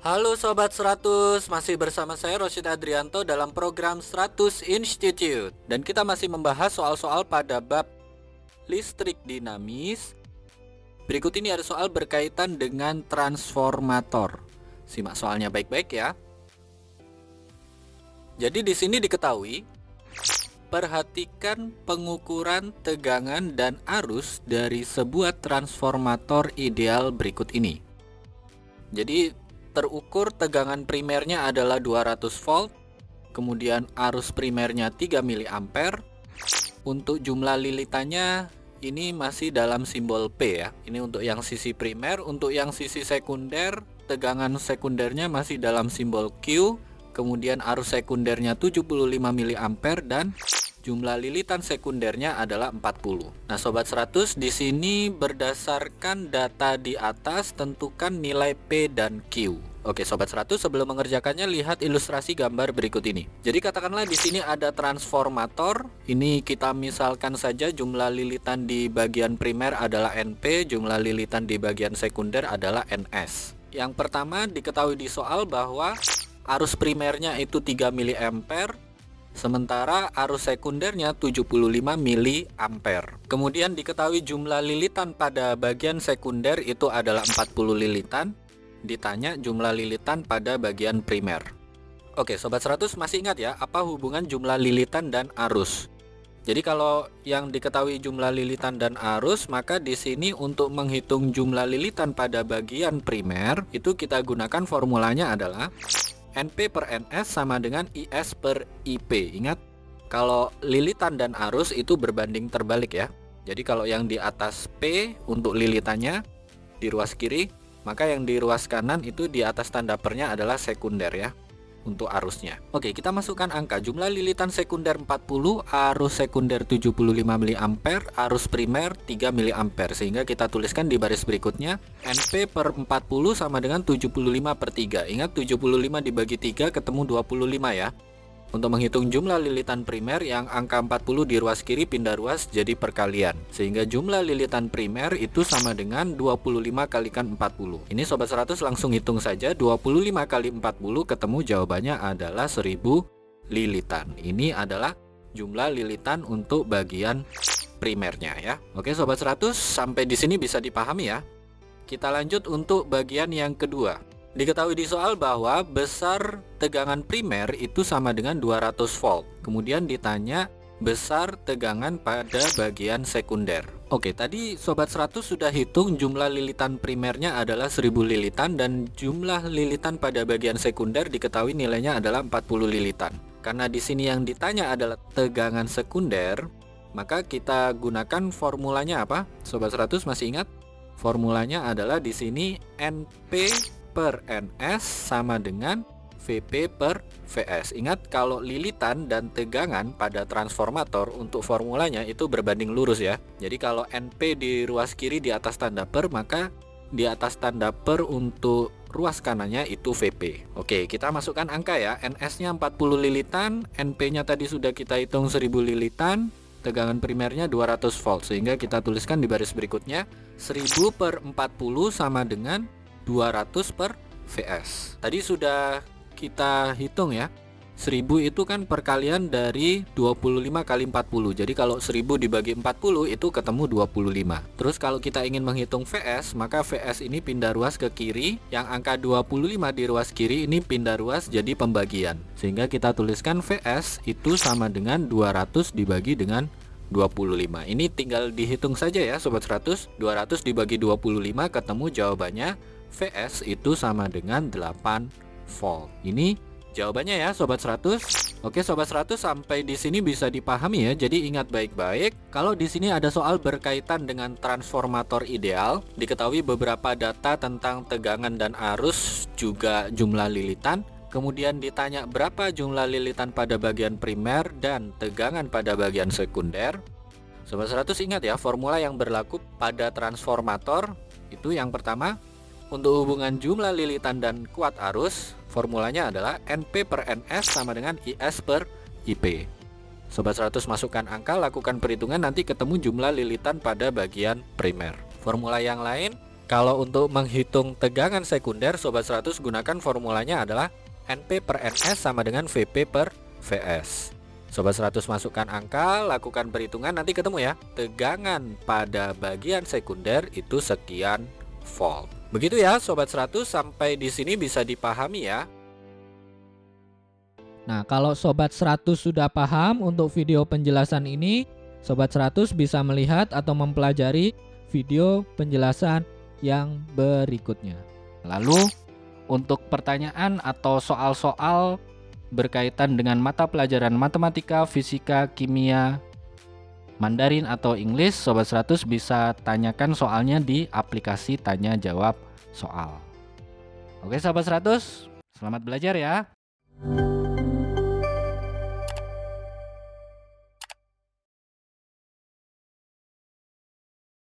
Halo Sobat 100, masih bersama saya Rosyid Adrianto dalam program 100 Institute. Dan kita masih membahas soal-soal pada bab listrik dinamis. Berikut ini ada soal berkaitan dengan transformator. Simak soalnya baik-baik ya. Jadi di sini diketahui, perhatikan pengukuran tegangan dan arus dari sebuah transformator ideal berikut ini. Jadi terukur tegangan primernya adalah 200 volt, kemudian arus primernya 3 mA. Untuk jumlah lilitannya ini masih dalam simbol P ya. Ini untuk yang sisi primer, untuk yang sisi sekunder, tegangan sekundernya masih dalam simbol Q, kemudian arus sekundernya 75 mA dan jumlah lilitan sekundernya adalah 40. Nah, Sobat 100, di sini berdasarkan data di atas tentukan nilai P dan Q. Oke, Sobat 100, sebelum mengerjakannya lihat ilustrasi gambar berikut ini. Jadi katakanlah di sini ada transformator. Ini kita misalkan saja jumlah lilitan di bagian primer adalah NP, jumlah lilitan di bagian sekunder adalah NS. Yang pertama diketahui di soal bahwa arus primernya itu 3 mA, sementara arus sekundernya 75 mA. Kemudian diketahui jumlah lilitan pada bagian sekunder itu adalah 40 lilitan. Ditanya jumlah lilitan pada bagian primer. Oke, Sobat 100 masih ingat ya, apa hubungan jumlah lilitan dan arus? Jadi kalau yang diketahui jumlah lilitan dan arus, maka di sini untuk menghitung jumlah lilitan pada bagian primer, itu kita gunakan formulanya adalah NP per NS sama dengan IS per IP. Ingat, kalau lilitan dan arus itu berbanding terbalik ya. Jadi kalau yang di atas P untuk lilitannya di ruas kiri, maka yang di ruas kanan itu di atas tanda pernya adalah sekunder ya, untuk arusnya. Oke, kita masukkan angka. Jumlah lilitan sekunder 40, arus sekunder 75 mA, arus primer 3 mA. Sehingga kita tuliskan di baris berikutnya, NP per 40 sama dengan 75 per 3. Ingat, 75 dibagi 3 ketemu 25 ya. Untuk menghitung jumlah lilitan primer, yang angka 40 di ruas kiri pindah ruas jadi perkalian. Sehingga jumlah lilitan primer itu sama dengan 25 kalikan 40. Ini Sobat 100 langsung hitung saja, 25 kali 40 ketemu jawabannya adalah 1000 lilitan. Ini adalah jumlah lilitan untuk bagian primernya ya. Oke Sobat 100, sampai di sini bisa dipahami ya. Kita lanjut untuk bagian yang kedua. Diketahui di soal bahwa besar tegangan primer itu sama dengan 200 volt. Kemudian ditanya besar tegangan pada bagian sekunder. Oke, tadi Sobat 100 sudah hitung jumlah lilitan primernya adalah 1000 lilitan dan jumlah lilitan pada bagian sekunder diketahui nilainya adalah 40 lilitan. Karena di sini yang ditanya adalah tegangan sekunder, maka kita gunakan formulanya apa? Sobat 100 masih ingat? Formulanya adalah di sini NP per NS sama dengan VP per VS. Ingat, kalau lilitan dan tegangan pada transformator untuk formulanya itu berbanding lurus ya. Jadi kalau NP di ruas kiri di atas tanda per, maka di atas tanda per untuk ruas kanannya itu VP. Oke, kita masukkan angka ya. NS-nya 40 lilitan, NP-nya tadi sudah kita hitung 1000 lilitan, tegangan primernya 200 volt. Sehingga kita tuliskan di baris berikutnya 1000 per 40 sama dengan 200 per VS. Tadi sudah kita hitung ya. 1000 itu kan perkalian dari 25 kali 40. Jadi kalau 1000 dibagi 40 itu ketemu 25. Terus kalau kita ingin menghitung VS, maka VS ini pindah ruas ke kiri. Yang angka 25 di ruas kiri ini pindah ruas jadi pembagian. Sehingga kita tuliskan VS itu sama dengan 200 dibagi dengan 25. Ini tinggal dihitung saja ya Sobat 100. 200 dibagi 25 ketemu jawabannya VS itu sama dengan 8 volt. Ini jawabannya ya Sobat 100. Oke Sobat 100, sampai di sini bisa dipahami ya. Jadi ingat baik-baik, kalau di sini ada soal berkaitan dengan transformator ideal, diketahui beberapa data tentang tegangan dan arus, juga jumlah lilitan. Kemudian ditanya berapa jumlah lilitan pada bagian primer dan tegangan pada bagian sekunder. Sobat 100 ingat ya, formula yang berlaku pada transformator itu yang pertama, untuk hubungan jumlah lilitan dan kuat arus, formulanya adalah NP per NS sama dengan IS per IP. Sobat 100 masukkan angka, lakukan perhitungan, nanti ketemu jumlah lilitan pada bagian primer. Formula yang lain, Kalau untuk menghitung tegangan sekunder, Sobat 100 gunakan formulanya adalah NP per NS sama dengan VP per VS. Sobat 100 masukkan angka, lakukan perhitungan, nanti ketemu ya. Tegangan pada bagian sekunder itu sekian volt. Begitu ya Sobat 100, sampai di sini bisa dipahami ya. Nah, kalau Sobat 100 sudah paham untuk video penjelasan ini, Sobat 100 bisa melihat atau mempelajari video penjelasan yang berikutnya. Lalu, untuk pertanyaan atau soal-soal berkaitan dengan mata pelajaran matematika, fisika, kimia, Mandarin atau English, Sobat 100 bisa tanyakan soalnya di aplikasi tanya jawab soal. Oke Sobat 100, selamat belajar ya.